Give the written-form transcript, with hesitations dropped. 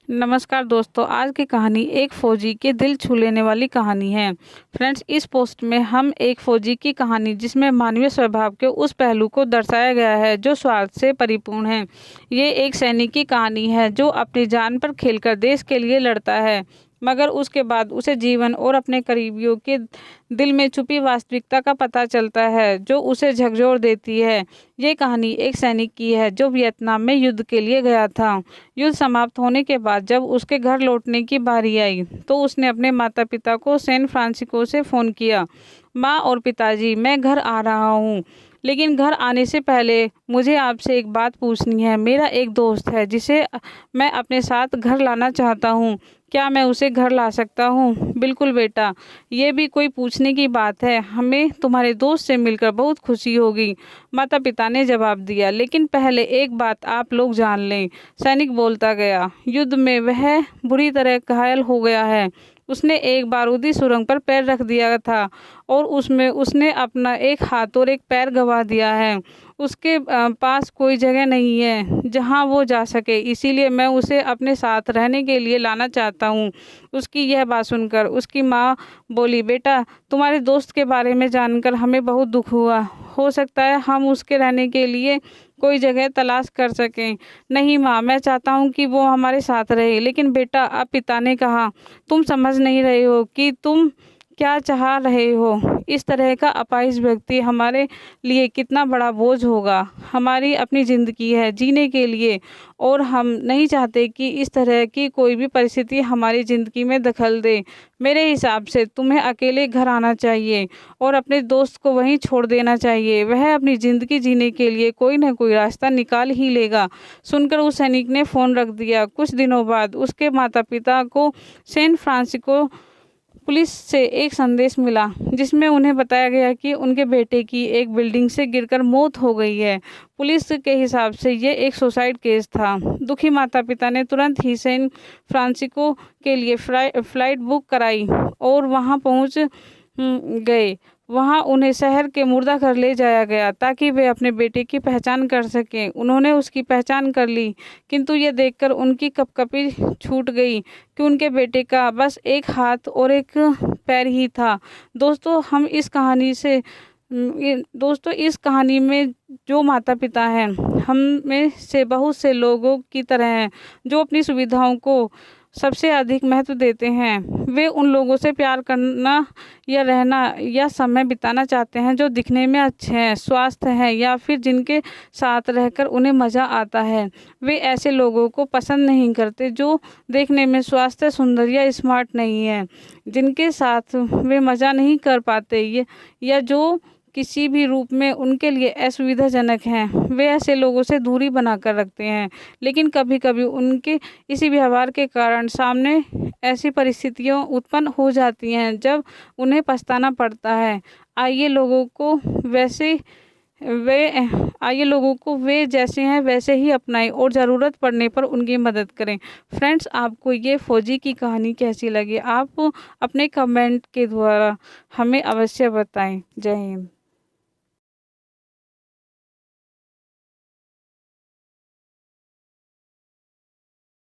नमस्कार दोस्तों, आज की कहानी एक फौजी के दिल छू लेने वाली कहानी है। फ्रेंड्स, इस पोस्ट में हम एक फौजी की कहानी जिसमें मानवीय स्वभाव के उस पहलू को दर्शाया गया है जो स्वार्थ से परिपूर्ण है। ये एक सैनिक की कहानी है जो अपनी जान पर खेलकर देश के लिए लड़ता है, मगर उसके बाद उसे जीवन और अपने करीबियों के दिल में छुपी वास्तविकता का पता चलता है जो उसे झकझोर देती है। ये कहानी एक सैनिक की है जो वियतनाम में युद्ध के लिए गया था। युद्ध समाप्त होने के बाद जब उसके घर लौटने की बारी आई तो उसने अपने माता पिता को सैन फ्रांसिस्को से फ़ोन किया। माँ और पिताजी, मैं घर आ रहा हूँ, लेकिन घर आने से पहले मुझे आपसे एक बात पूछनी है। मेरा एक दोस्त है जिसे मैं अपने साथ घर लाना चाहता हूँ। क्या मैं उसे घर ला सकता हूँ? बिल्कुल बेटा, ये भी कोई पूछने की बात है। हमें तुम्हारे दोस्त से मिलकर बहुत खुशी होगी, माता पिता ने जवाब दिया। लेकिन पहले एक बात आप लोग जान लें, सैनिक बोलता गया। युद्ध में वह बुरी तरह घायल हो गया है। उसने एक बारूदी सुरंग पर पैर रख दिया था और उसमें उसने अपना एक हाथ और एक पैर गंवा दिया है। उसके पास कोई जगह नहीं है जहां वो जा सके, इसीलिए मैं उसे अपने साथ रहने के लिए लाना चाहता हूँ। उसकी यह बात सुनकर उसकी माँ बोली, बेटा, तुम्हारे दोस्त के बारे में जानकर हमें बहुत दुख हुआ। हो सकता है हम उसके रहने के लिए कोई जगह तलाश कर सकें। नहीं माँ, मैं चाहता हूँ कि वो हमारे साथ रहे। लेकिन बेटा, अब पिता ने कहा, तुम समझ नहीं रहे हो कि तुम क्या चाह रहे हो। इस तरह का अपाहिज व्यक्ति हमारे लिए कितना बड़ा बोझ होगा। हमारी अपनी ज़िंदगी है जीने के लिए और हम नहीं चाहते कि इस तरह की कोई भी परिस्थिति हमारी ज़िंदगी में दखल दे। मेरे हिसाब से तुम्हें अकेले घर आना चाहिए और अपने दोस्त को वहीं छोड़ देना चाहिए। वह अपनी ज़िंदगी जीने के लिए कोई न कोई रास्ता निकाल ही लेगा। सुनकर उस सैनिक ने फ़ोन रख दिया। कुछ दिनों बाद उसके माता पिता को सैन फ्रांसिस्को पुलिस से एक संदेश मिला जिसमें उन्हें बताया गया कि उनके बेटे की एक बिल्डिंग से गिरकर मौत हो गई है। पुलिस के हिसाब से ये एक सुसाइड केस था। दुखी माता पिता ने तुरंत ही सैन फ्रांसिस्को के लिए फ्लाइट बुक कराई और वहां पहुंच गए। वहां उन्हें शहर के मुर्दा घर ले जाया गया ताकि वे अपने बेटे की पहचान कर सकें। उन्होंने उसकी पहचान कर ली, किंतु ये देखकर उनकी कपकपी छूट गई कि उनके बेटे का बस एक हाथ और एक पैर ही था। दोस्तों, इस कहानी में जो माता पिता हैं हम में से बहुत से लोगों की तरह हैं जो अपनी सुविधाओं को सबसे अधिक महत्व देते हैं। वे उन लोगों से प्यार करना या रहना या समय बिताना चाहते हैं जो दिखने में अच्छे हैं, स्वस्थ हैं या फिर जिनके साथ रहकर उन्हें मज़ा आता है। वे ऐसे लोगों को पसंद नहीं करते जो देखने में स्वस्थ, सुंदर या स्मार्ट नहीं है, जिनके साथ वे मज़ा नहीं कर पाते या जो किसी भी रूप में उनके लिए असुविधाजनक हैं। वे ऐसे लोगों से दूरी बनाकर रखते हैं। लेकिन कभी कभी उनके इसी व्यवहार के कारण सामने ऐसी परिस्थितियां उत्पन्न हो जाती हैं जब उन्हें पछताना पड़ता है। आइए लोगों को वे जैसे हैं वैसे ही अपनाएं और ज़रूरत पड़ने पर उनकी मदद करें। फ्रेंड्स, आपको ये फौजी की कहानी कैसी लगी? आप अपने कमेंट के द्वारा हमें अवश्य बताएं। जय हिंद।